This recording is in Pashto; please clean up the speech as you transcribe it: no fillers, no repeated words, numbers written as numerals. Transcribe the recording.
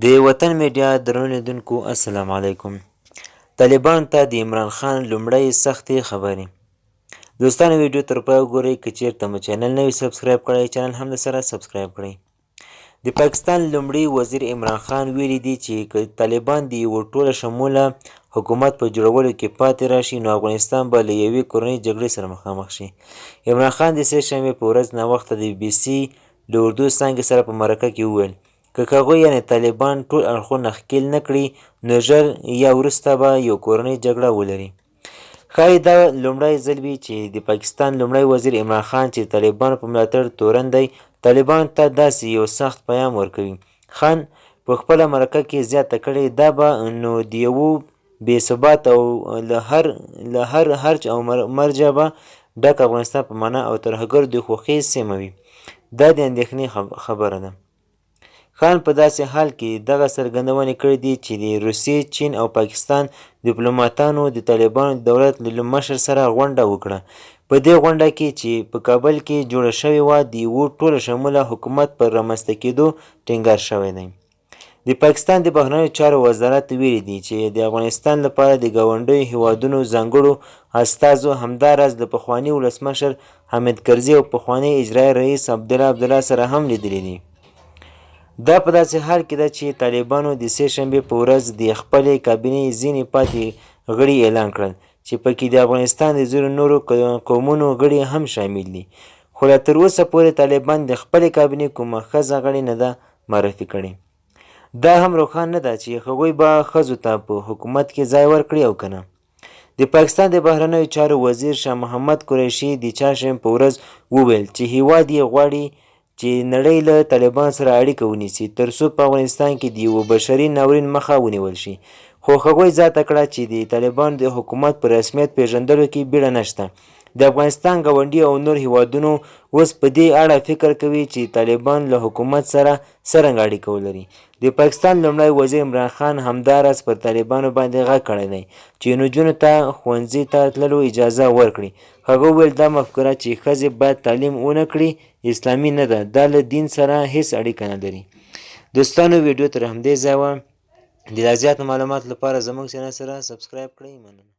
د وطن میډیا درنو لیدونکو السلام علیکم. طالبان ته د عمران خان لومړی سختې خبرې. دوستانو ویډیو تر پایه وګورئ. که چیرته مو چینل نه وي سبسکرایب کړی چینل هم درسره سبسکرایب کړئ. د پاکستان لومړي وزیر عمران خان ویلي دي چې که طالبان د یوه ټوله شموله حکومت په جوړولو کې پاتې راشي نو افغانستان به له یوې کورنۍ جګړې سره مخامخ شي. عمران خان د سه شنبې په ورځ ناوخته د بي بي سي له اردو څانګې سره په مرکه کې وویل که هغوی یعنې طالبان ټول اړخونه ښکېل نه کړي نو ژر یا وروسته به یو کورنۍ جګړه ولري. ښایي دا لومړی ځل وي چې د پاکستان لومړی وزیر عمران خان چې د طالبانو په ملاتړ تورن دی طالبانو ته داسې یو سخت پیام ورکوي. خان په خپله مرکه کې زیاته کړې دا به نو د یوه بې ثبات او له هر هرج او مرجه به ډک افغانستان په معنا او ترهګرو د خوښۍ سیمه وي. دا د اندېښنې خبره ده. خان په داسې حال کې دغه څرګندونې کړې دي چې د روسیې، چین او پاکستان ډیپلوماتانو د طالبانو د دولت له مشر سره غونډه وکړه. په دې غونډه کې چې په کابل کې جوړه شوې وه د یوه ټوله شموله حکومت پر رامنځته کېدو ټینګار شوی دی. د پاکستان د بهرنیو چارو وزارت ویلي دي چې د افغانستان لپاره د ګاونډیو هیوادونو ځانګړو استازو همداراز د پخواني ولسمشر حامد کرزي او پخواني اجرایي رئیس عبدالله سره هم لیدلي دي. دا په داسې حال کې ده چې طالبانو د سه شنبې په ورځ د خپلې کابینې ځینې پاتې غړي اعلان کړل چې پکې د افغانستان د ځینو نورو قومونو غړي هم شامل دي. خو لا تر اوسه پورې طالبان د خپلې کابینې کومه ښځه غړې نه ده معرفي کړې. دا هم روښانه نه ده چې هغوی به ښځو ته په حکومت کې ځای ورکړي او که نه. د پاکستان د بهرنیو چارو وزیر شاه محمد قریشي د چهارشنبې په ورځ وویل چې هیواد یې غواړي چې نړۍ له طالبان سره اړیکه ونیسي تر څو په افغانستان کې د یوه بشري ناورین مخه ونیول شي. خو هغوی زیاته کړه چې د طالبانو د حکومت په رسمیت پیژندلو کې بیړه نشته. د افغانستان ګاونډي او نور هیوادونو اوس په دې اړه فکر کوي چې طالبان له حکومت سره څرنګه اړیکه ولري. د پاکستان لومړی وزیر عمران خان همداراز پر طالبانو باندې غږ کړی دی چې نجونو ته ښوونځي ته تللو اجازه ورکړي. هغه وویل دا مفکوره چې ښځې باید تعلیم ونه کړي اسلامي نه ده. دا له دین سره هیڅ اړیکه نه لري. دوستانو ویډیو تر همدې ځایه وه. د لا زیاتو معلوماتو لپاره زموږ چینل سره سبسکرایب کړئ. مننه.